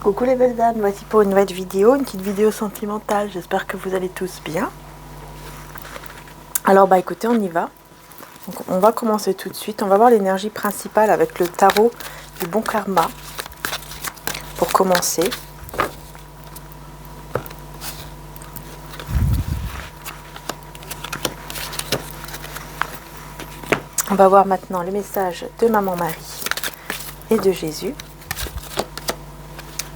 Coucou les belles âmes, voici pour une nouvelle vidéo, une petite vidéo sentimentale. J'espère que vous allez tous bien. Alors écoutez, on y va. Donc, on va commencer tout de suite. On va voir l'énergie principale avec le tarot du bon karma. Pour commencer. On va voir maintenant le message de Maman Marie et de Jésus.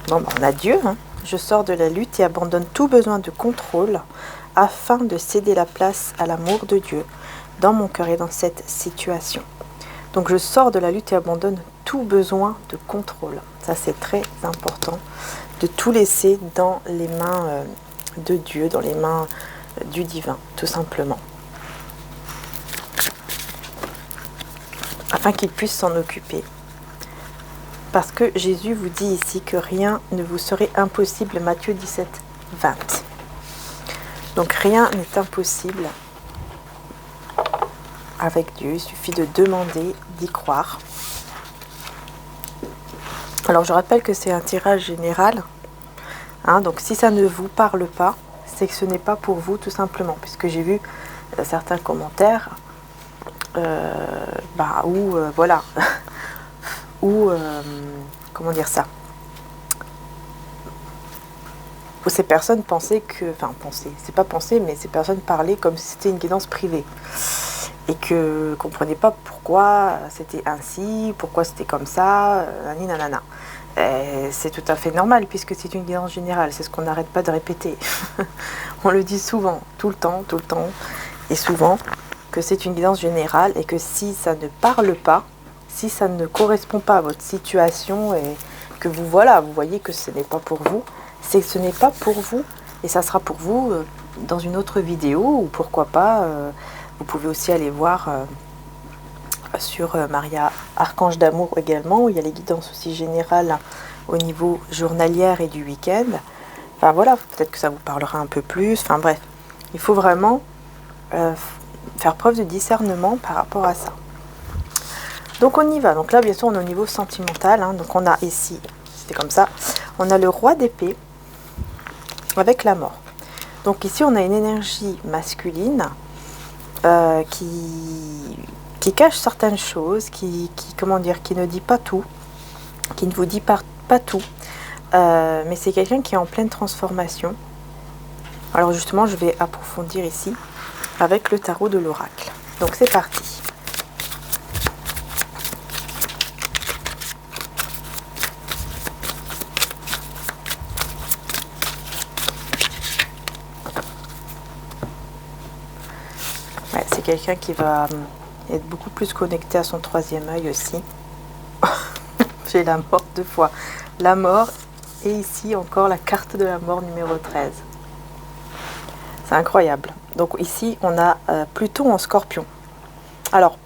Bon, on a Dieu, hein. Je sors de la lutte et abandonne tout besoin de contrôle afin de céder la place à l'amour de Dieu dans mon cœur et dans cette situation. Donc je sors de la lutte et abandonne tout besoin de contrôle. Ça c'est très important de tout laisser dans les mains de Dieu, dans les mains du divin, tout simplement. Afin qu'il puisse s'en occuper. Parce que Jésus vous dit ici que rien ne vous serait impossible, Matthieu 17, 20. Donc rien n'est impossible avec Dieu, il suffit de demander, d'y croire. Alors je rappelle que c'est un tirage général, hein, donc si ça ne vous parle pas, c'est que ce n'est pas pour vous tout simplement, puisque j'ai vu certains commentaires où voilà, où comment dire ça, où ces personnes pensaient que, enfin pensaient, c'est pas penser, mais ces personnes parlaient comme si c'était une guidance privée. Et que ne comprenaient pas pourquoi c'était ainsi, pourquoi c'était comme ça, nanana. C'est tout à fait normal puisque c'est une guidance générale, c'est ce qu'on n'arrête pas de répéter. On le dit souvent, tout le temps, et souvent, que c'est une guidance générale et que si ça ne parle pas, si ça ne correspond pas à votre situation et que vous voyez que ce n'est pas pour vous, c'est que ce n'est pas pour vous et ça sera pour vous dans une autre vidéo ou pourquoi pas... Vous pouvez aussi aller voir sur Maria Archange d'amour également, où il y a les guidances aussi générales au niveau journalière et du week-end. Enfin voilà, peut-être que ça vous parlera un peu plus. Enfin bref, il faut vraiment faire preuve de discernement par rapport à ça. Donc on y va. Donc là, bien sûr, on est au niveau sentimental. Hein. Donc on a ici, c'était comme ça, on a le roi d'épée avec la mort. Donc ici, on a une énergie masculine qui cache certaines choses, qui ne dit pas tout, qui ne vous dit pas tout, mais c'est quelqu'un qui est en pleine transformation. Alors justement, je vais approfondir ici avec le tarot de l'oracle. Donc c'est parti. C'est quelqu'un qui va être beaucoup plus connecté à son troisième œil aussi. J'ai la mort 2 fois. La mort et ici encore la carte de la mort numéro 13. C'est incroyable. Donc ici on a Pluton en Scorpion. Alors,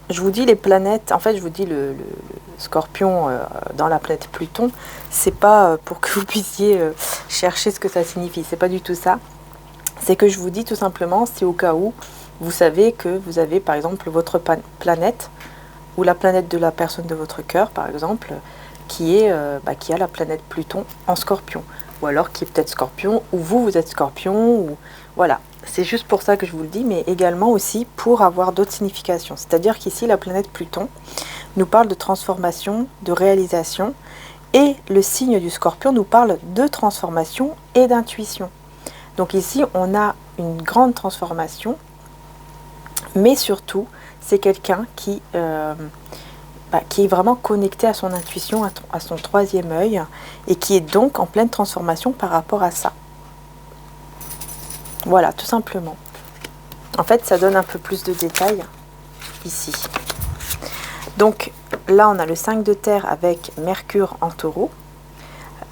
je vous dis les planètes, en fait je vous dis le Scorpion dans la planète Pluton, c'est pas pour que vous puissiez chercher ce que ça signifie, c'est pas du tout ça. C'est que je vous dis tout simplement, c'est au cas où vous savez que vous avez par exemple votre planète ou la planète de la personne de votre cœur par exemple qui a la planète Pluton en Scorpion ou alors qui est peut-être Scorpion ou vous êtes Scorpion ou voilà, c'est juste pour ça que je vous le dis, mais également aussi pour avoir d'autres significations. C'est-à-dire qu'ici la planète Pluton nous parle de transformation, de réalisation et le signe du Scorpion nous parle de transformation et d'intuition. Donc ici on a une grande transformation, mais surtout c'est quelqu'un qui est vraiment connecté à son intuition, à son troisième œil, et qui est donc en pleine transformation par rapport à ça. Voilà, tout simplement. En fait, ça donne un peu plus de détails ici. Donc là, on a le 5 de terre avec Mercure en taureau.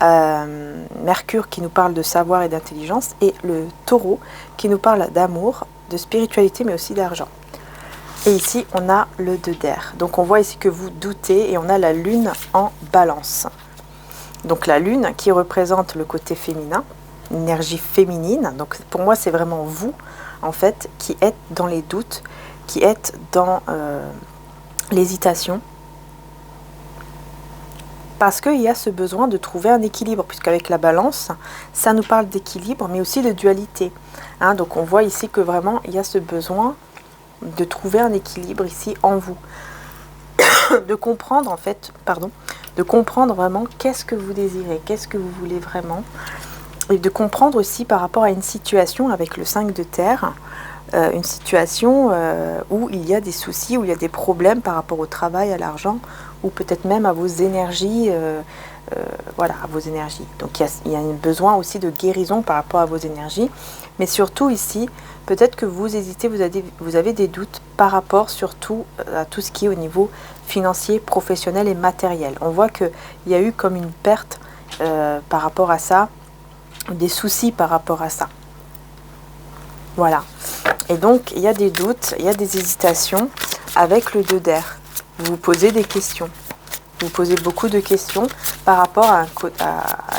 Mercure qui nous parle de savoir et d'intelligence, et le taureau qui nous parle d'amour, de spiritualité, mais aussi d'argent. Et ici, on a le 2 d'air. Donc, on voit ici que vous doutez et on a la lune en balance. Donc, la lune qui représente le côté féminin, l'énergie féminine. Donc, pour moi, c'est vraiment vous, en fait, qui êtes dans les doutes, qui êtes dans l'hésitation Parce qu'il y a ce besoin de trouver un équilibre, puisqu'avec la balance, ça nous parle d'équilibre, mais aussi de dualité. Hein, donc on voit ici que vraiment, il y a ce besoin de trouver un équilibre ici en vous. De comprendre en fait, de comprendre vraiment qu'est-ce que vous désirez, qu'est-ce que vous voulez vraiment. Et de comprendre aussi par rapport à une situation avec le 5 de terre, une situation où il y a des soucis, où il y a des problèmes par rapport au travail, à l'argent, ou peut-être même à vos énergies, voilà, à vos énergies. Donc il y a un besoin aussi de guérison par rapport à vos énergies, mais surtout ici, peut-être que vous hésitez, vous avez des doutes par rapport surtout à tout ce qui est au niveau financier, professionnel et matériel. On voit qu'il y a eu comme une perte par rapport à ça, des soucis par rapport à ça. Voilà. Et donc, il y a des doutes, il y a des hésitations avec le 2 d'air. Vous vous posez des questions. Vous posez beaucoup de questions par rapport à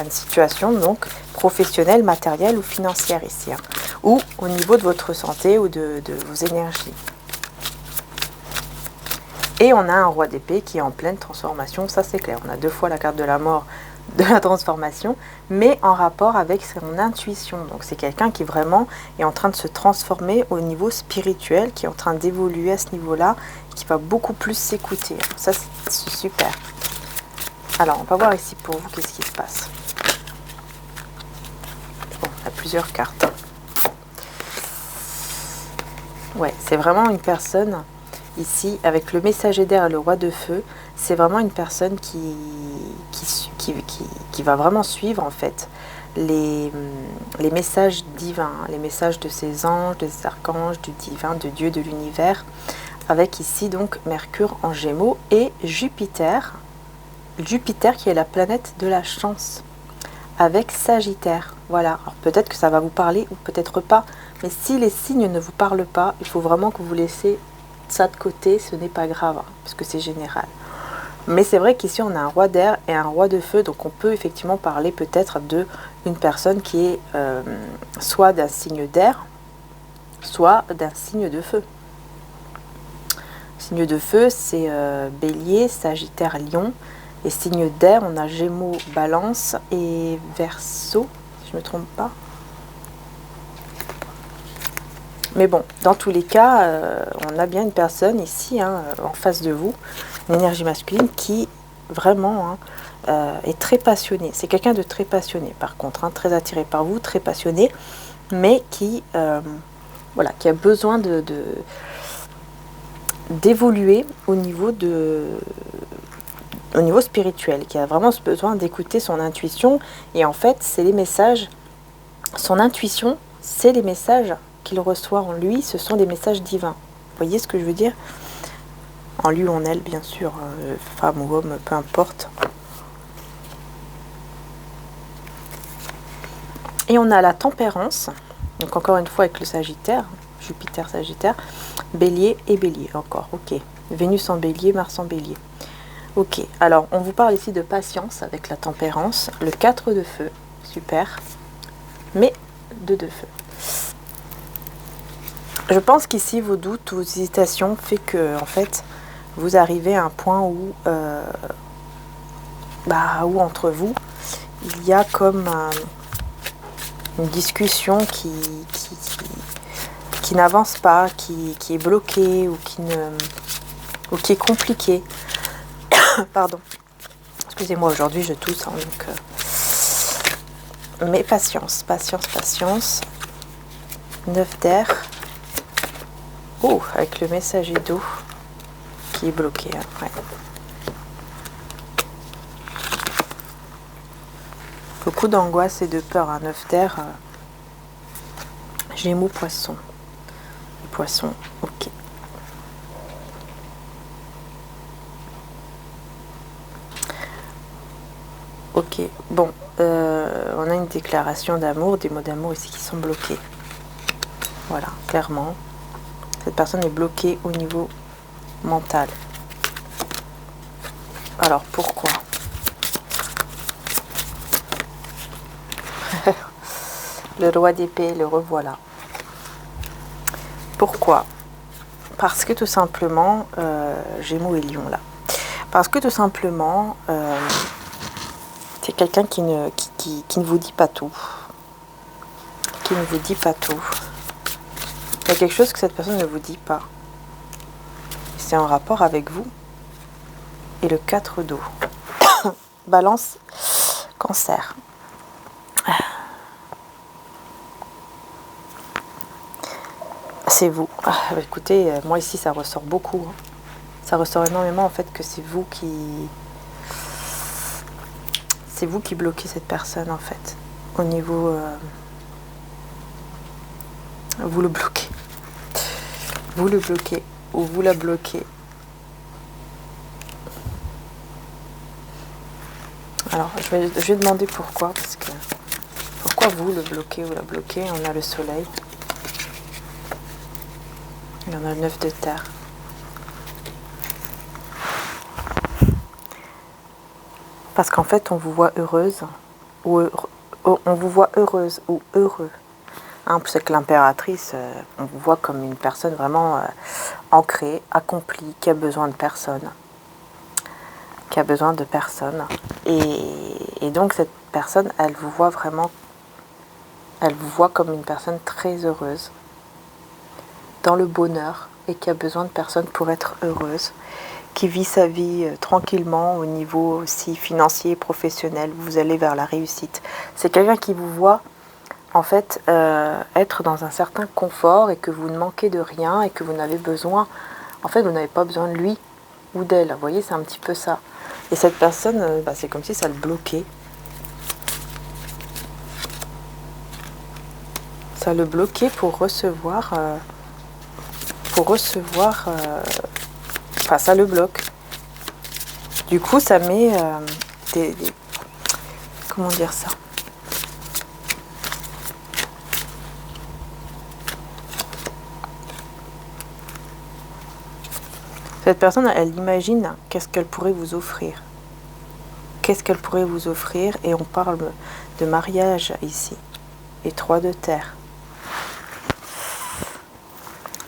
une situation donc professionnelle, matérielle ou financière ici. Hein, ou au niveau de votre santé ou de vos énergies. Et on a un roi d'épée qui est en pleine transformation, ça c'est clair. On a 2 fois la carte de la mort, de la transformation, mais en rapport avec son intuition. Donc c'est quelqu'un qui vraiment est en train de se transformer au niveau spirituel, qui est en train d'évoluer à ce niveau-là, qui va beaucoup plus s'écouter. Ça c'est super. Alors on va voir ici pour vous qu'est-ce qui se passe. Bon, on a plusieurs cartes. Ouais, c'est vraiment une personne ici avec le messager d'air et le roi de feu. C'est vraiment une personne qui va vraiment suivre en fait les messages divins, les messages de ses anges, des archanges, du divin, de Dieu, de l'univers, avec ici donc Mercure en Gémeaux et Jupiter qui est la planète de la chance, avec Sagittaire. Voilà, alors peut-être que ça va vous parler ou peut-être pas, mais si les signes ne vous parlent pas, il faut vraiment que vous laissez ça de côté, ce n'est pas grave, hein, parce que c'est général. Mais c'est vrai qu'ici on a un roi d'air et un roi de feu, donc on peut effectivement parler peut-être d'une personne qui est soit d'un signe d'air, soit d'un signe de feu. Signe de feu, c'est Bélier, Sagittaire, Lion, et signe d'air, on a Gémeaux, Balance et Verseau, si je ne me trompe pas. Mais bon, dans tous les cas, on a bien une personne ici, hein, en face de vous, une énergie masculine qui vraiment est très passionnée. C'est quelqu'un de très passionné par contre, hein, très attiré par vous, très passionné, mais qui, voilà, qui a besoin d'évoluer au niveau spirituel, qui a vraiment ce besoin d'écouter son intuition. Et en fait, c'est les messages, son intuition, c'est les messages qu'il reçoit en lui, ce sont des messages divins. Vous voyez ce que je veux dire? En lui ou en elle, bien sûr, femme ou homme, peu importe. Et on a la tempérance, donc encore une fois avec le Sagittaire, Jupiter, Sagittaire, Bélier et Bélier encore, ok. Vénus en Bélier, Mars en Bélier. Ok, alors on vous parle ici de patience avec la tempérance, le 4 de feu, super, mais 2 de feu. Je pense qu'ici, vos doutes, vos hésitations fait que, en fait, vous arrivez à un point où entre vous, il y a comme une discussion qui n'avance pas, qui est bloquée ou qui est compliquée. Pardon. Excusez-moi, aujourd'hui je tousse, hein, donc, mais patience, patience, patience. 9 d'air. Oh, avec le messager d'eau qui est bloqué. Hein, ouais. Beaucoup d'angoisse et de peur. Un 9 d'air. Gémeaux, poisson. Poisson, ok. Ok, bon. On a une déclaration d'amour, des mots d'amour ici qui sont bloqués. Voilà, clairement. Cette personne est bloquée au niveau mental. Alors, pourquoi? Le roi d'épée, le revoilà. Pourquoi? Parce que tout simplement, Gémeaux et Lion là. Parce que tout simplement, C'est quelqu'un qui ne vous dit pas tout. Qui ne vous dit pas tout. Il y a quelque chose que cette personne ne vous dit pas. C'est en rapport avec vous. Et le 4 d'eau. Balance, Cancer. C'est vous. Écoutez, moi ici ça ressort beaucoup. Hein. Ça ressort énormément en fait que c'est vous qui... C'est vous qui bloquez cette personne en fait. Au niveau... Vous le bloquez. Vous le bloquez. Ou vous la bloquez. Alors, je vais demander pourquoi. Parce que... Pourquoi vous le bloquez ou la bloquez? On a le soleil. Et on a le 9 de terre. Parce qu'en fait, on vous voit heureuse. Ou on vous voit heureuse ou heureux. Hein, c'est que l'impératrice, on vous voit comme une personne vraiment ancrée, accomplie, qui a besoin de personne. Qui a besoin de personne. Et donc cette personne, elle vous voit vraiment, elle vous voit comme une personne très heureuse, dans le bonheur, et qui a besoin de personne pour être heureuse, qui vit sa vie tranquillement au niveau aussi financier, professionnel. Vous allez vers la réussite. C'est quelqu'un qui vous voit en fait être dans un certain confort et que vous ne manquez de rien et que vous n'avez besoin, en fait vous n'avez pas besoin de lui ou d'elle. Vous voyez, c'est un petit peu ça. Et cette personne, c'est comme si ça le bloquait. Ça le bloquait pour recevoir... Enfin, ça le bloque. Du coup, ça met comment dire ça? Cette personne, elle imagine qu'est-ce qu'elle pourrait vous offrir. Qu'est-ce qu'elle pourrait vous offrir? Et on parle de mariage ici. Et 3 de terre.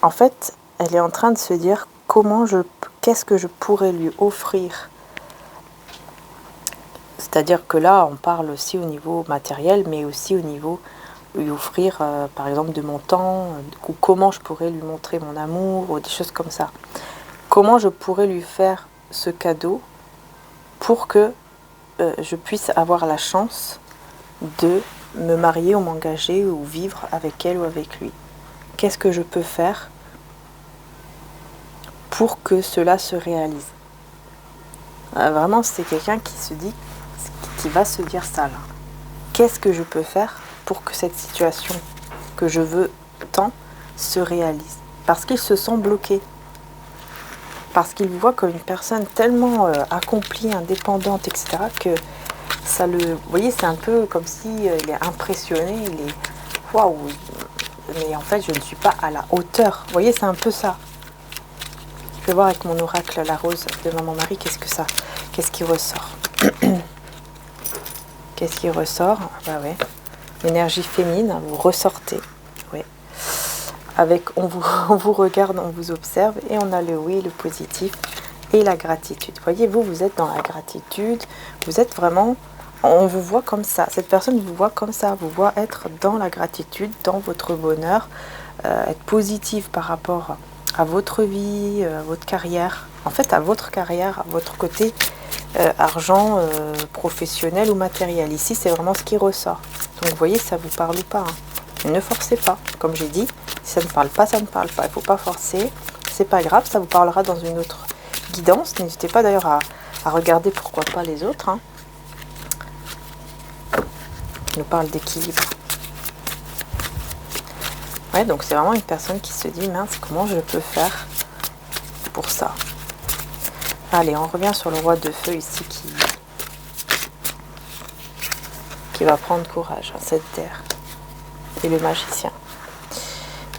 En fait, elle est en train de se dire qu'est-ce que je pourrais lui offrir. C'est-à-dire que là, on parle aussi au niveau matériel, mais aussi au niveau lui offrir, par exemple, de mon temps, ou comment je pourrais lui montrer mon amour, ou des choses comme ça. Comment je pourrais lui faire ce cadeau pour que je puisse avoir la chance de me marier ou m'engager ou vivre avec elle ou avec lui. Qu'est-ce que je peux faire pour que cela se réalise? Vraiment, c'est quelqu'un qui va se dire ça là. Qu'est-ce que je peux faire pour que cette situation que je veux tant se réalise? Parce qu'il se sent bloqué. Parce qu'il vous voit comme une personne tellement accomplie, indépendante, etc. que ça le... Vous voyez, c'est un peu comme si il est impressionné, il est... Waouh! Mais en fait, je ne suis pas à la hauteur. Vous voyez, c'est un peu ça. Je vais voir avec mon oracle, la rose de Maman Marie, qu'est-ce qui ressort? Qu'est-ce qui ressort? Bah ouais. L'énergie féminine, vous ressortez. Ouais. Avec, on vous regarde, on vous observe, et on a le oui, le positif, et la gratitude. Vous voyez, vous êtes dans la gratitude, vous êtes vraiment... On vous voit comme ça. Cette personne vous voit comme ça, vous voit être dans la gratitude, dans votre bonheur, être positif par rapport à votre vie, à votre carrière. En fait, à votre carrière, à votre côté argent, professionnel ou matériel. Ici, c'est vraiment ce qui ressort. Donc, vous voyez, ça vous parle ou pas. Hein. Ne forcez pas. Comme j'ai dit, si ça ne parle pas, ça ne parle pas. Il ne faut pas forcer. C'est pas grave, ça vous parlera dans une autre guidance. N'hésitez pas d'ailleurs à regarder pourquoi pas les autres. Hein. Il nous parle d'équilibre. Ouais, donc c'est vraiment une personne qui se dit, mince, comment je peux faire pour ça? Allez, on revient sur le roi de feu ici qui va prendre courage, cette terre. Et le magicien.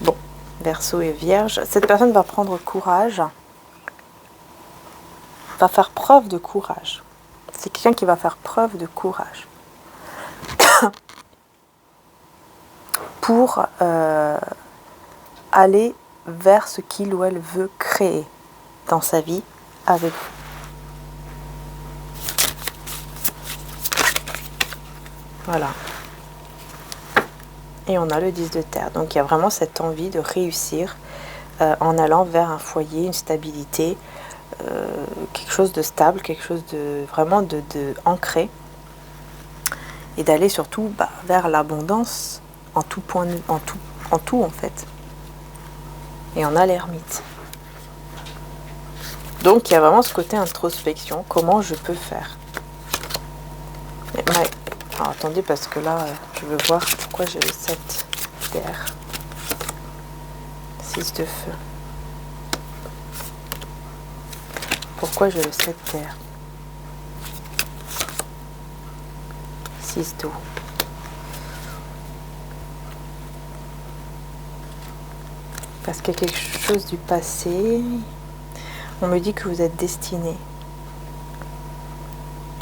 Bon, Verseau et Vierge. Cette personne va prendre courage, va faire preuve de courage. C'est quelqu'un qui va faire preuve de courage. Pour aller vers ce qu'il ou elle veut créer dans sa vie avec vous. Voilà. Et on a le 10 de terre. Donc il y a vraiment cette envie de réussir en allant vers un foyer, une stabilité, quelque chose de stable, quelque chose de vraiment de ancré. Et d'aller surtout vers l'abondance en tout point, en tout en fait. Et on a l'ermite. Donc il y a vraiment ce côté introspection. Comment je peux faire? Alors, attendez, parce que là, je veux voir pourquoi j'ai le 7 d'air. 6 de feu. Pourquoi j'ai le 7 d'air? 6 d'eau. Parce qu'il y a quelque chose du passé. On me dit que vous êtes destiné.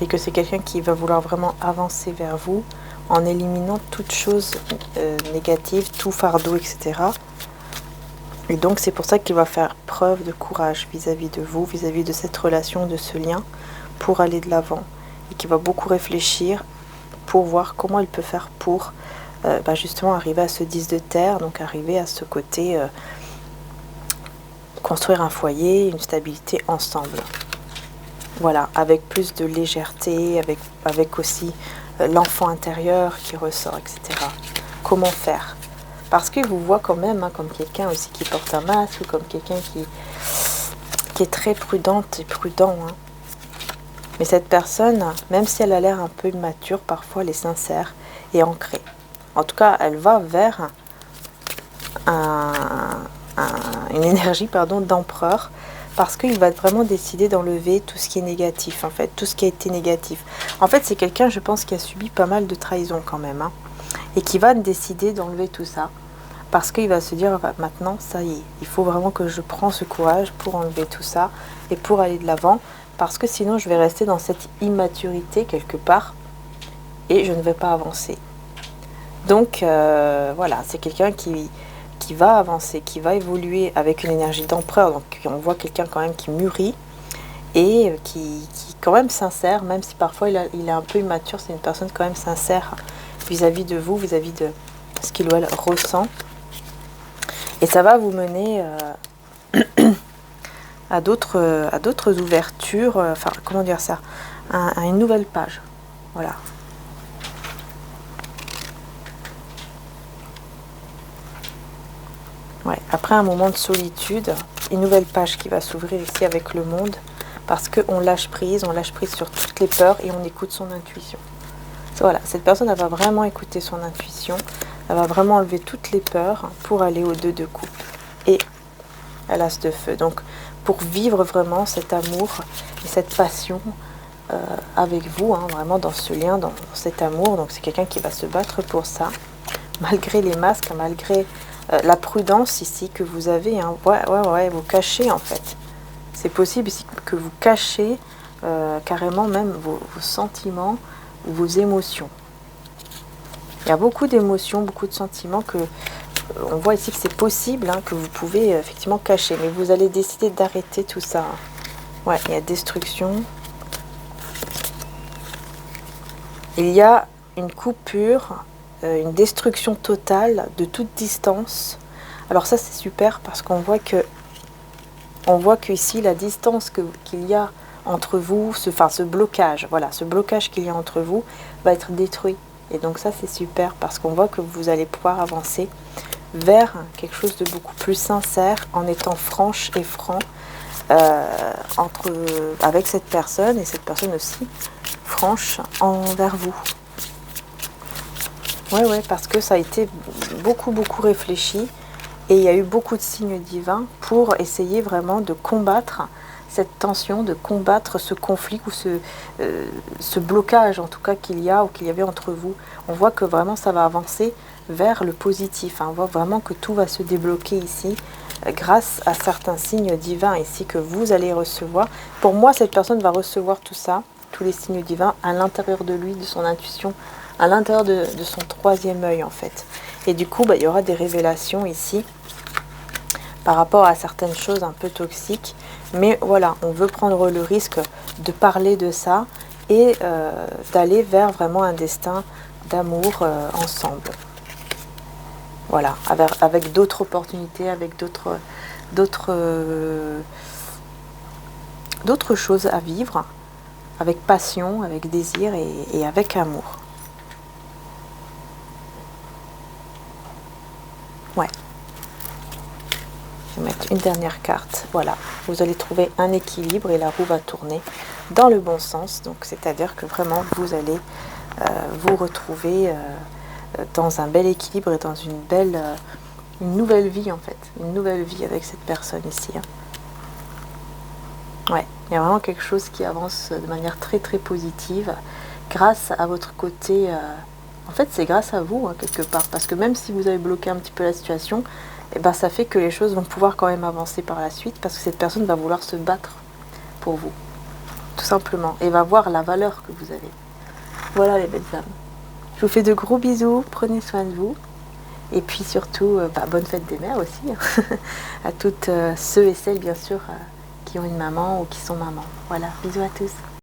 Et que c'est quelqu'un qui va vouloir vraiment avancer vers vous en éliminant toute chose négative, tout fardeau, etc. Et donc c'est pour ça qu'il va faire preuve de courage vis-à-vis de vous, vis-à-vis de cette relation, de ce lien, pour aller de l'avant. Et qu'il va beaucoup réfléchir pour voir comment il peut faire pour justement arriver à ce 10 de terre, donc arriver à ce côté construire un foyer, une stabilité ensemble. Voilà, avec plus de légèreté, avec aussi l'enfant intérieur qui ressort, etc. Comment faire? Parce qu'il vous voit quand même comme quelqu'un aussi qui porte un masque, ou comme quelqu'un qui est très prudente et prudent. Mais cette personne, même si elle a l'air un peu immature, parfois elle est sincère et ancrée. En tout cas, elle va vers une énergie d'empereur, parce qu'il va vraiment décider d'enlever tout ce qui est négatif, en fait, tout ce qui a été négatif. En fait, c'est quelqu'un, je pense, qui a subi pas mal de trahison quand même, et qui va décider d'enlever tout ça, parce qu'il va se dire, maintenant, ça y est, il faut vraiment que je prends ce courage pour enlever tout ça, et pour aller de l'avant, parce que sinon, je vais rester dans cette immaturité quelque part, et je ne vais pas avancer. Donc, voilà, c'est quelqu'un qui va avancer, qui va évoluer avec une énergie d'empereur. Donc on voit quelqu'un quand même qui mûrit et qui est quand même sincère, même si parfois il est un peu immature, c'est une personne quand même sincère vis-à-vis de vous, vis-à-vis de ce qu'il ou elle ressent. Et ça va vous mener à d'autres ouvertures, comment dire ça, à une nouvelle page. Voilà. Ouais, après un moment de solitude, une nouvelle page qui va s'ouvrir ici avec le monde, parce qu'on lâche prise sur toutes les peurs et on écoute son intuition. Voilà, cette personne, elle va vraiment écouter son intuition, elle va vraiment enlever toutes les peurs pour aller au 2 de coupe et à l'as de feu. Donc, pour vivre vraiment cet amour et cette passion avec vous, vraiment dans ce lien, dans cet amour. Donc, c'est quelqu'un qui va se battre pour ça, malgré les masques, malgré la prudence ici que vous avez, vous cachez en fait. C'est possible ici que vous cachez carrément même vos sentiments ou vos émotions. Il y a beaucoup d'émotions, beaucoup de sentiments que on voit ici que c'est possible, que vous pouvez effectivement cacher, mais vous allez décider d'arrêter tout ça. Ouais, il y a destruction. Il y a une coupure, une destruction totale de toute distance. Alors ça c'est super parce qu'on voit que ici la distance qu'il y a entre vous, ce blocage, voilà, ce blocage qu'il y a entre vous va être détruit. Et donc ça c'est super parce qu'on voit que vous allez pouvoir avancer vers quelque chose de beaucoup plus sincère en étant franche et franc avec cette personne et cette personne aussi franche envers vous. Ouais, parce que ça a été beaucoup réfléchi et il y a eu beaucoup de signes divins pour essayer vraiment de combattre cette tension, de combattre ce conflit ou ce blocage en tout cas qu'il y avait entre vous. On voit que vraiment ça va avancer vers le positif. On voit vraiment que tout va se débloquer ici grâce à certains signes divins ici que vous allez recevoir. Pour moi, cette personne va recevoir tout ça, tous les signes divins à l'intérieur de lui, de son intuition, à l'intérieur de son troisième œil en fait. Et du coup, il y aura des révélations ici par rapport à certaines choses un peu toxiques. Mais voilà, on veut prendre le risque de parler de ça et d'aller vers vraiment un destin d'amour ensemble. Voilà, avec d'autres opportunités, avec d'autres choses à vivre, avec passion, avec désir et avec amour. Ouais. Je vais mettre une dernière carte. Voilà, vous allez trouver un équilibre et la roue va tourner dans le bon sens. Donc, c'est-à-dire que vraiment, vous allez vous retrouver dans un bel équilibre et dans une nouvelle vie en fait. Une nouvelle vie avec cette personne ici. Hein. Ouais, il y a vraiment quelque chose qui avance de manière très très positive grâce à votre côté. En fait, c'est grâce à vous, hein, quelque part. Parce que même si vous avez bloqué un petit peu la situation, eh ben, ça fait que les choses vont pouvoir quand même avancer par la suite parce que cette personne va vouloir se battre pour vous. Tout simplement. Et va voir la valeur que vous avez. Voilà les belles âmes. Je vous fais de gros bisous. Prenez soin de vous. Et puis surtout, bonne fête des mères aussi. Hein, à toutes ceux et celles, bien sûr, qui ont une maman ou qui sont mamans. Voilà. Bisous à tous.